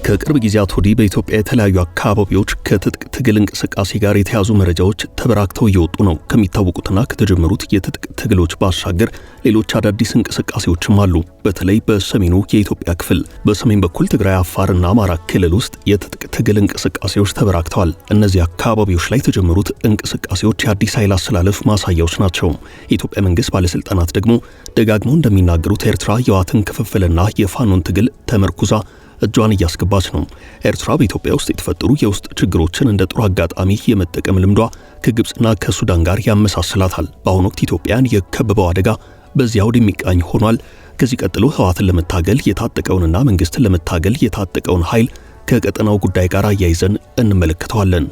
ከቅርብ ጊዜያት ወዲህ በኢትዮጵያ የተለያዩ አካባቢዎች ከትጥቅ ትግል እንቅስቃሴ ጋር የተያዙ መረጃዎች ተበራክተው እየወጡ ነው። ከሚታወቁትና ከተጀመሩት የትጥቅ ትግሎች ባሻገር ሌሎች አዳዲስ እንቅስቃሴዎችም አሉ። በተለይ በሰሜኑ የኢትዮጵያ ክፍል በሰሜን በኩል ትግራይ፣ አፋርና አማራ ክልል ውስጥ የትጥቅ ትግል እንቅስቃሴዎች ተበራክተዋል። እነዚህ አካባቢዎች ላይ የተጀመሩት እንቅስቃሴዎች የአዲስ ኃይል አሰላለፍ ማሳያዎች ናቸው። የኢትዮጵያ መንግስት ባለስልጣናት ደግሞ ደጋግመው እንደሚናገሩት ኤርትራ የህወሓትን ክፍፍልና የፋኖን ትግል ተመርኩዛ እጇን እያስገባች ነው። ኤርትራ በኢትዮጵያ ውስጥ የተፈጠሩ የውስጥ ችግሮችን እንደ ጥሩ አጋጣሚ የመጠቀም ልምዷ ከግብጽና ከሱዳን ጋር ያመሳስላታል። በአሁኑ ወቅት ኢትዮጵያን የከበበው አደጋ በዚያው የሚቃኝ ሆኗል። ከዚህ ቀጥሎ ህወሓትን ለመታገል የታጠቀውንና መንግስትን ለመታገል የታጠቀውን ኃይል ከቀጠናው ጉዳይ ጋር አያይዘን እንመለከተዋለን።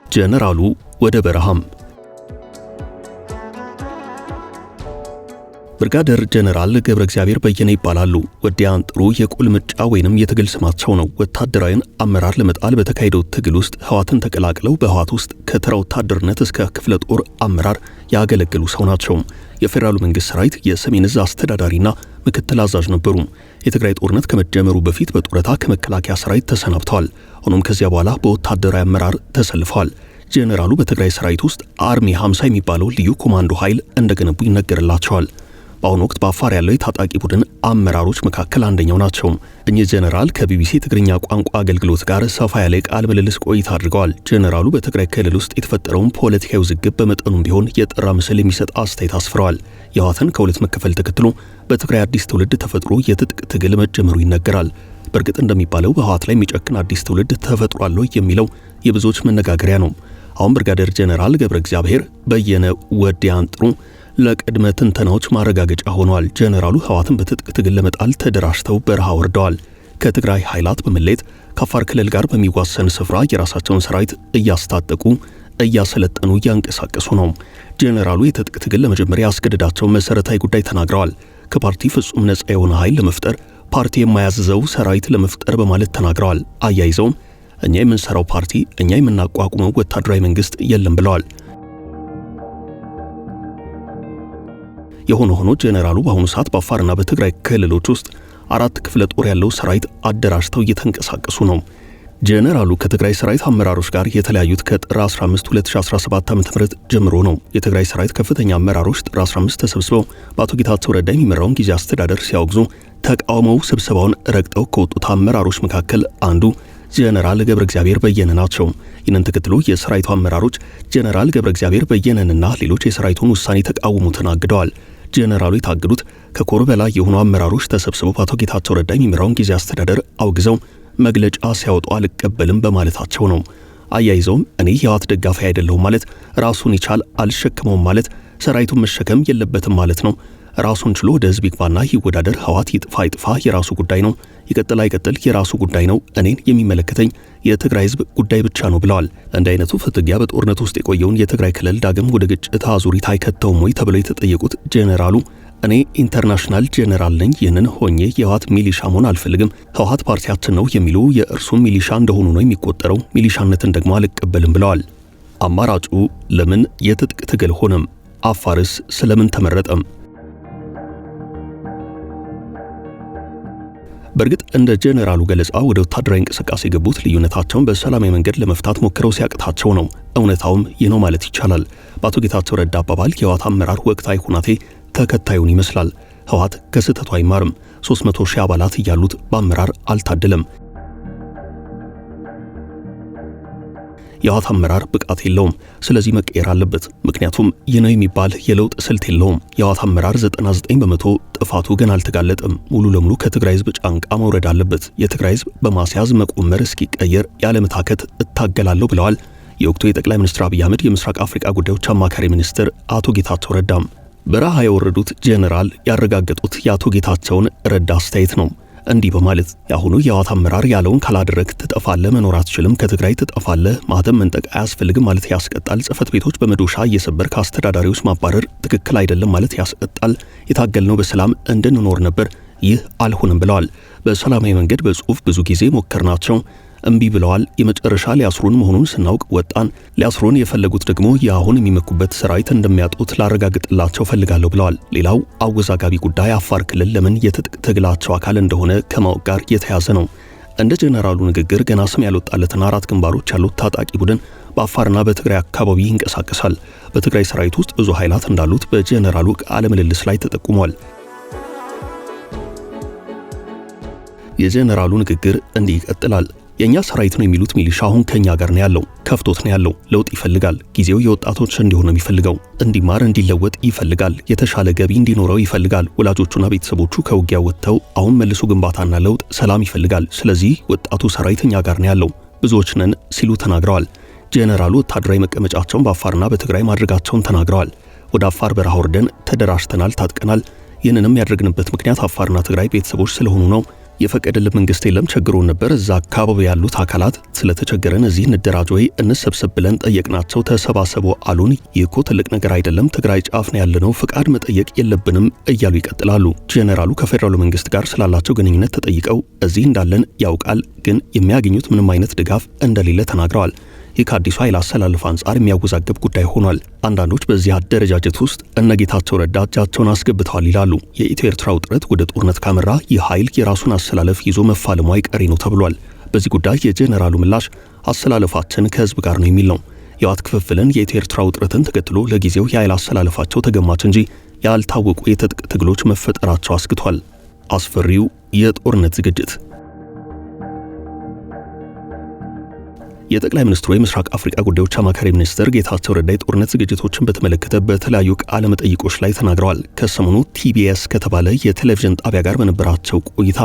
ጀነራሉ ወደ በረሃም። ብርጋዴር ጀነራል ገብረ እግዚአብሔር በየነ ይባላሉ። ወዲያን ጥሩ የቁልምጫ ወይንም የትግል ስማቸው ነው። ወታደራዊን አመራር ለመጣል በተካሄደው ትግል ውስጥ ህወሓትን ተቀላቅለው በህወሓት ውስጥ ከተራ ወታደርነት እስከ ክፍለ ጦር አመራር ያገለገሉ ሰው ናቸው። የፌደራሉ መንግስት ሰራዊት የሰሜን ዕዝ አስተዳዳሪና ምክትል አዛዥ ነበሩ። የትግራይ ጦርነት ከመጀመሩ በፊት በጡረታ ከመከላከያ ሰራዊት ተሰናብተዋል። ሆኖም ከዚያ በኋላ በወታደራዊ አመራር ተሰልፈዋል። ጀነራሉ በትግራይ ሰራዊት ውስጥ አርሚ 50 የሚባለው ልዩ ኮማንዶ ኃይል እንደገነቡ ይነገርላቸዋል። በአሁኑ ወቅት በአፋር ያለው የታጣቂ ቡድን አመራሮች መካከል አንደኛው ናቸው። እኚህ ጀነራል ከቢቢሲ ትግርኛ ቋንቋ አገልግሎት ጋር ሰፋ ያለ ቃለ ምልልስ ቆይታ አድርገዋል። ጀነራሉ በትግራይ ክልል ውስጥ የተፈጠረውን ፖለቲካዊ ውዝግብ በመጠኑም ቢሆን የጠራ ምስል የሚሰጥ አስተያየት አስፍረዋል። የህወሓትን ከሁለት መከፈል ተከትሎ በትግራይ አዲስ ትውልድ ተፈጥሮ የትጥቅ ትግል መጀመሩ ይነገራል። በእርግጥ እንደሚባለው በህወሓት ላይ የሚጨክን አዲስ ትውልድ ተፈጥሯል የሚለው የብዙዎች መነጋገሪያ ነው። አሁን ብርጋዴር ጀነራል ገብረ እግዚአብሔር በየነ ወዲያን ጥሩ ለቅድመ ትንተናዎች ማረጋገጫ ሆነዋል። ጀነራሉ ህወሓትን በትጥቅ ትግል ለመጣል ተደራጅተው በረሃ ወርደዋል። ከትግራይ ኃይላት በመለየት ከአፋር ክልል ጋር በሚዋሰን ስፍራ የራሳቸውን ሰራዊት እያስታጠቁ እያሰለጠኑ እያንቀሳቀሱ ነው። ጀነራሉ የትጥቅ ትግል ለመጀመሪያ ያስገድዳቸው መሰረታዊ ጉዳይ ተናግረዋል። ከፓርቲ ፍጹም ነጻ የሆነ ኃይል ለመፍጠር ፓርቲ የማያዝዘው ሰራዊት ለመፍጠር በማለት ተናግረዋል። አያይዘውም እኛ የምንሰራው ፓርቲ፣ እኛ የምናቋቁመው ወታደራዊ መንግስት የለም ብለዋል። የሆነ ሆኖ ጀነራሉ በአሁኑ ሰዓት በአፋርና በትግራይ ክልሎች ውስጥ 4 ክፍለ ጦር ያለው ሰራዊት አደራጅተው እየተንቀሳቀሱ ነው። ጀነራሉ ከትግራይ ሰራዊት አመራሮች ጋር የተለያዩት ከጥር 15 2017 ዓ.ም ጀምሮ ነው። የትግራይ ሰራዊት ከፍተኛ አመራሮች ጥር 15 ተሰብስበው በአቶ ጌታቸው ረዳ የሚመራውን ጊዜ አስተዳደር ሲያወግዙ ተቃውመው ስብሰባውን ረግጠው ከወጡት አመራሮች መካከል አንዱ ጀነራል ገብረ እግዚአብሔር በየነ ናቸው። ይህንን ተከትሎ የሰራዊቱ አመራሮች ጀነራል ገብረ እግዚአብሔር በየነንና ሌሎች የሰራዊቱን ውሳኔ ተቃውሞ ተናግደዋል። ጀነራሉ የታገዱት ከኮር በላይ የሆኑ አመራሮች ተሰብስበው በአቶ ጌታቸው ረዳ የሚመራውን ጊዜ አስተዳደር አውግዘው መግለጫ ሲያወጡ አልቀበልም በማለታቸው ነው። አያይዘውም እኔ የህወሓት ደጋፊ አይደለሁም ማለት ራሱን ይቻል አልሸከመውም ማለት ሰራዊቱን መሸከም የለበትም ማለት ነው። ራሱን ችሎ ወደ ህዝብ ይግባና ይወዳደር። ህወሓት ይጥፋ ይጥፋ የራሱ ጉዳይ ነው፣ ይቀጥል አይቀጥል የራሱ ጉዳይ ነው። እኔን የሚመለከተኝ የትግራይ ህዝብ ጉዳይ ብቻ ነው ብለዋል። እንደ አይነቱ ፍትጊያ በጦርነት ውስጥ የቆየውን የትግራይ ክልል ዳግም ወደ ግጭት አዙሪት አይከተውም ወይ ተብለው የተጠየቁት ጀነራሉ እኔ ኢንተርናሽናል ጀነራል ነኝ፣ ይህንን ሆኜ የህወሓት ሚሊሻ መሆን አልፈልግም። ህወሓት ፓርቲያችን ነው የሚሉ የእርሱም ሚሊሻ እንደሆኑ ነው የሚቆጠረው፣ ሚሊሻነትን ደግሞ አልቀበልም ብለዋል። አማራጩ ለምን የትጥቅ ትግል ሆነም? አፋርስ ስለምን ተመረጠም? በእርግጥ እንደ ጀነራሉ ገለጻ ወደ ወታደራዊ እንቅስቃሴ የገቡት ልዩነታቸውን በሰላማዊ መንገድ ለመፍታት ሞክረው ሲያቅታቸው ነው። እውነታውም ይህ ነው ማለት ይቻላል። በአቶ ጌታቸው ረዳ አባባል የህወሓት አመራር ወቅታዊ ሁናቴ ተከታዩን ይመስላል። ህወሓት ከስህተቱ አይማርም። 300 ሺህ አባላት እያሉት በአመራር አልታደለም። የህወሓት አመራር ብቃት የለውም። ስለዚህ መቀየር አለበት። ምክንያቱም ይህ ነው የሚባል የለውጥ ስልት የለውም። የህወሓት አመራር 99 በመቶ ጥፋቱ ገና አልተጋለጠም። ሙሉ ለሙሉ ከትግራይ ህዝብ ጫንቃ መውረድ አለበት። የትግራይ ህዝብ በማስያዝ መቆመር እስኪቀየር ያለመታከት እታገላለሁ ብለዋል የወቅቱ የጠቅላይ ሚኒስትር አብይ አህመድ የምስራቅ አፍሪካ ጉዳዮች አማካሪ ሚኒስትር አቶ ጌታቸው ረዳም። በረሃ የወረዱት ጀነራል ያረጋገጡት የአቶ ጌታቸውን ረዳ አስተያየት ነው። እንዲህ በማለት ያሁኑ የህወሓት አመራር ያለውን ካላደረክ ትጠፋለህ፣ መኖር አትችልም፣ ከትግራይ ትጠፋለህ፣ ማተም መንጠቅ አያስፈልግም ማለት ያስቀጣል፣ ጽፈት ቤቶች በመዶሻ እየሰበር ከአስተዳዳሪዎች ማባረር ትክክል አይደለም ማለት ያስቀጣል፣ የታገልነው በሰላም እንድንኖር ነበር፣ ይህ አልሆነም ብለዋል። በሰላማዊ መንገድ በጽሁፍ ብዙ ጊዜ ሞከርናቸው፣ እምቢ ብለዋል። የመጨረሻ ሊያስሩን መሆኑን ስናውቅ ወጣን። ሊያስሩን የፈለጉት ደግሞ የአሁን የሚመኩበት ሰራዊት እንደሚያጡት ላረጋግጥላቸው ፈልጋለሁ ብለዋል። ሌላው አወዛጋቢ ጉዳይ አፋር ክልል ለምን የትጥቅ ትግላቸው አካል እንደሆነ ከማወቅ ጋር የተያዘ ነው። እንደ ጀነራሉ ንግግር ገና ስም ያልወጣለትና 4 ግንባሮች ያሉት ታጣቂ ቡድን በአፋርና በትግራይ አካባቢ ይንቀሳቀሳል። በትግራይ ሰራዊት ውስጥ ብዙ ኃይላት እንዳሉት በጀነራሉ ቃለ ምልልስ ላይ ተጠቁሟል። የጀነራሉ ንግግር እንዲህ ይቀጥላል። የኛ ሰራዊት ነው የሚሉት ሚሊሻ አሁን ከኛ ጋር ነው ያለው። ከፍቶት ነው ያለው። ለውጥ ይፈልጋል። ጊዜው የወጣቶች እንዲሆን ነው የሚፈልገው። እንዲማር፣ እንዲለወጥ ይፈልጋል። የተሻለ ገቢ እንዲኖረው ይፈልጋል። ወላጆቹና ቤተሰቦቹ ከውጊያ ወጥተው አሁን መልሶ ግንባታና ለውጥ፣ ሰላም ይፈልጋል። ስለዚህ ወጣቱ ሰራዊት እኛ ጋር ነው ያለው። ብዙዎች ነን ሲሉ ተናግረዋል። ጄኔራሉ ወታደራዊ መቀመጫቸውን በአፋርና በትግራይ ማድረጋቸውን ተናግረዋል። ወደ አፋር በረሃ ወርደን ተደራጅተናል፣ ታጥቀናል። ይህንንም ያደረግንበት ምክንያት አፋርና ትግራይ ቤተሰቦች ስለሆኑ ነው። የፈቀደልን መንግስት የለም፣ ቸግሮን ነበር። እዛ አካባቢ ያሉት አካላት ስለተቸገረን እዚህ እንደራጅ ወይ እንሰብሰብ ብለን ጠየቅናቸው። ተሰባሰቡ አሉን። ይህ እኮ ትልቅ ነገር አይደለም፣ ትግራይ ጫፍ ነው ያለነው፣ ፍቃድ መጠየቅ የለብንም እያሉ ይቀጥላሉ። ጄኔራሉ ከፌደራሉ መንግስት ጋር ስላላቸው ግንኙነት ተጠይቀው እዚህ እንዳለን ያውቃል፣ ግን የሚያገኙት ምንም አይነት ድጋፍ እንደሌለ ተናግረዋል። ይህ ከአዲሱ ኃይል አሰላለፍ አንጻር የሚያወዛገብ ጉዳይ ሆኗል። አንዳንዶች በዚህ አደረጃጀት ውስጥ እነ ጌታቸው ረዳ እጃቸውን አስገብተዋል ይላሉ። የኢትዮ ኤርትራ ውጥረት ወደ ጦርነት ካመራ ይህ ኃይል የራሱን አሰላለፍ ይዞ መፋለሙ አይቀሬ ነው ተብሏል። በዚህ ጉዳይ የጄኔራሉ ምላሽ አሰላለፋችን ከህዝብ ጋር ነው የሚል ነው። የህወሓት ክፍፍልን፣ የኢትዮ ኤርትራ ውጥረትን ተከትሎ ለጊዜው የኃይል አሰላለፋቸው ተገማች እንጂ ያልታወቁ የትጥቅ ትግሎች መፈጠራቸው አስግቷል። አስፈሪው የጦርነት ዝግጅት የጠቅላይ ሚኒስትሩ የምስራቅ አፍሪካ ጉዳዮች አማካሪ ሚኒስትር ጌታቸው ረዳ የጦርነት ዝግጅቶችን በተመለከተ በተለያዩ ቃለ መጠይቆች ላይ ተናግረዋል። ከሰሞኑ ቲቢኤስ ከተባለ የቴሌቪዥን ጣቢያ ጋር በነበራቸው ቆይታ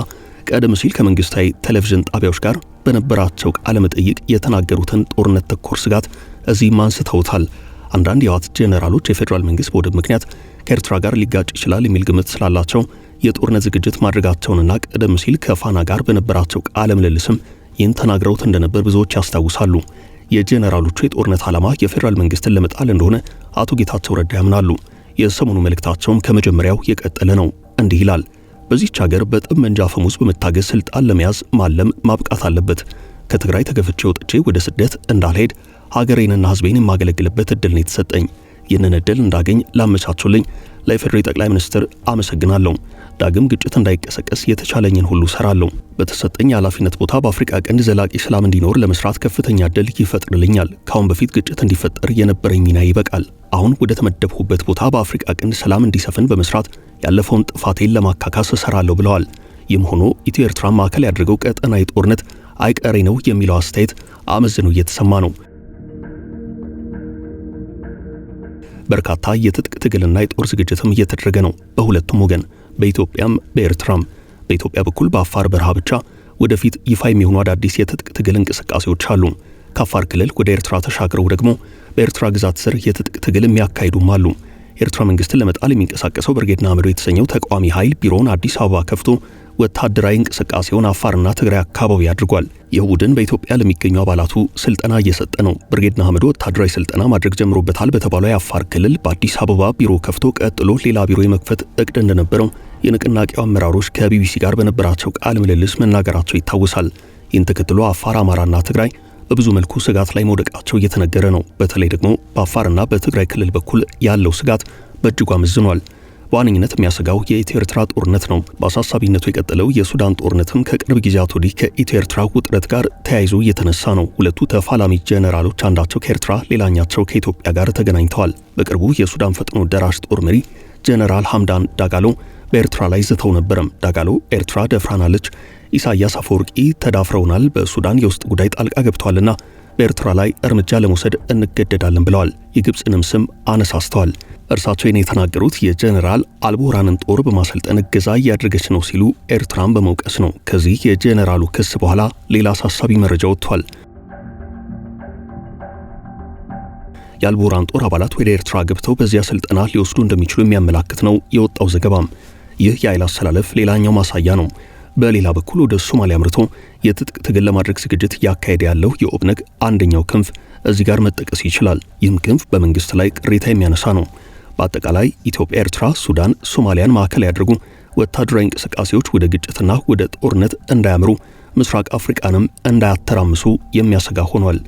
ቀደም ሲል ከመንግስታዊ ቴሌቪዥን ጣቢያዎች ጋር በነበራቸው ቃለ መጠይቅ የተናገሩትን ጦርነት ተኮር ስጋት እዚህም አንስተውታል። አንዳንድ የህወሓት ጄኔራሎች የፌዴራል መንግስት በወደብ ምክንያት ከኤርትራ ጋር ሊጋጭ ይችላል የሚል ግምት ስላላቸው የጦርነት ዝግጅት ማድረጋቸውንና ቀደም ሲል ከፋና ጋር በነበራቸው ቃለ ምልልስም ይህን ተናግረውት እንደነበር ብዙዎች ያስታውሳሉ። የጄኔራሎቹ የጦርነት ዓላማ የፌዴራል መንግስትን ለመጣል እንደሆነ አቶ ጌታቸው ረዳ ያምናሉ። የሰሞኑ መልእክታቸውም ከመጀመሪያው የቀጠለ ነው። እንዲህ ይላል። በዚህች ሀገር በጠመንጃ አፈሙዝ በመታገዝ ስልጣን ለመያዝ ማለም ማብቃት አለበት። ከትግራይ ተገፍቼ ወጥቼ ወደ ስደት እንዳልሄድ ሀገሬንና ህዝቤን የማገለግልበት እድል ነው የተሰጠኝ። ይህንን እድል እንዳገኝ ላመቻቹልኝ ለኢፌዴሪ ጠቅላይ ሚኒስትር አመሰግናለሁ። ዳግም ግጭት እንዳይቀሰቀስ የተቻለኝን ሁሉ ሰራለሁ። በተሰጠኝ የኃላፊነት ቦታ በአፍሪካ ቀንድ ዘላቂ ሰላም እንዲኖር ለመስራት ከፍተኛ እድል ይፈጥርልኛል። ካሁን በፊት ግጭት እንዲፈጠር የነበረኝ ሚና ይበቃል። አሁን ወደ ተመደብሁበት ቦታ በአፍሪካ ቀንድ ሰላም እንዲሰፍን በመስራት ያለፈውን ጥፋቴን ለማካካስ እሰራለሁ ብለዋል። ይህም ሆኖ ኢትዮ ኤርትራ ማዕከል ያደረገው ቀጠናዊ ጦርነት አይቀሬ ነው የሚለው አስተያየት አመዝኖ እየተሰማ ነው። በርካታ የትጥቅ ትግልና የጦር ዝግጅትም እየተደረገ ነው በሁለቱም ወገን በኢትዮጵያም በኤርትራም። በኢትዮጵያ በኩል በአፋር በረሃ ብቻ ወደፊት ይፋ የሚሆኑ አዳዲስ የትጥቅ ትግል እንቅስቃሴዎች አሉ። ከአፋር ክልል ወደ ኤርትራ ተሻግረው ደግሞ በኤርትራ ግዛት ስር የትጥቅ ትግል የሚያካሂዱም አሉ። የኤርትራ መንግስትን ለመጣል የሚንቀሳቀሰው ብርጌድ ንሓመዱ የተሰኘው ተቃዋሚ ኃይል ቢሮውን አዲስ አበባ ከፍቶ ወታደራዊ እንቅስቃሴውን አፋርና ትግራይ አካባቢ አድርጓል። ይህ ቡድን በኢትዮጵያ ለሚገኙ አባላቱ ስልጠና እየሰጠ ነው። ብርጌድ ንሓመዱ ወታደራዊ ስልጠና ማድረግ ጀምሮበታል በተባለው የአፋር ክልል በአዲስ አበባ ቢሮ ከፍቶ ቀጥሎ ሌላ ቢሮ የመክፈት እቅድ እንደነበረው የንቅናቄው አመራሮች ከቢቢሲ ጋር በነበራቸው ቃለ ምልልስ መናገራቸው ይታወሳል። ይህን ተከትሎ አፋር፣ አማራና ትግራይ በብዙ መልኩ ስጋት ላይ መውደቃቸው እየተነገረ ነው። በተለይ ደግሞ በአፋርና በትግራይ ክልል በኩል ያለው ስጋት በእጅጉ አመዝኗል። በዋነኝነት የሚያሰጋው የኢትዮ ኤርትራ ጦርነት ነው። በአሳሳቢነቱ የቀጠለው የሱዳን ጦርነትም ከቅርብ ጊዜያት ወዲህ ከኢትዮ ኤርትራ ውጥረት ጋር ተያይዞ እየተነሳ ነው። ሁለቱ ተፋላሚ ጄኔራሎች አንዳቸው ከኤርትራ ሌላኛቸው ከኢትዮጵያ ጋር ተገናኝተዋል። በቅርቡ የሱዳን ፈጥኖ ደራሽ ጦር መሪ ጄኔራል ሐምዳን ዳጋሎ በኤርትራ ላይ ዝተው ነበረም። ዳጋሎ ኤርትራ ደፍራናለች፣ ኢሳያስ አፈወርቂ ተዳፍረውናል፣ በሱዳን የውስጥ ጉዳይ ጣልቃ ገብተዋልና በኤርትራ ላይ እርምጃ ለመውሰድ እንገደዳለን ብለዋል። የግብፅንም ስም አነሳስተዋል። እርሳቸው የተናገሩት የጄኔራል አልቡርሃንን ጦር በማሰልጠን እገዛ እያደረገች ነው ሲሉ ኤርትራን በመውቀስ ነው። ከዚህ የጄኔራሉ ክስ በኋላ ሌላ አሳሳቢ መረጃ ወጥቷል። የአልቡርሃን ጦር አባላት ወደ ኤርትራ ገብተው በዚያ ስልጠና ሊወስዱ እንደሚችሉ የሚያመላክት ነው የወጣው ዘገባም። ይህ የኃይል አሰላለፍ ሌላኛው ማሳያ ነው። በሌላ በኩል ወደ ሶማሊያ አምርቶ የትጥቅ ትግል ለማድረግ ዝግጅት እያካሄደ ያለው የኦብነግ አንደኛው ክንፍ እዚህ ጋር መጠቀስ ይችላል። ይህም ክንፍ በመንግስት ላይ ቅሬታ የሚያነሳ ነው። በአጠቃላይ ኢትዮጵያ፣ ኤርትራ፣ ሱዳን፣ ሶማሊያን ማዕከል ያደርጉ ወታደራዊ እንቅስቃሴዎች ወደ ግጭትና ወደ ጦርነት እንዳያምሩ ምስራቅ አፍሪካንም እንዳያተራምሱ የሚያሰጋ ሆኗል።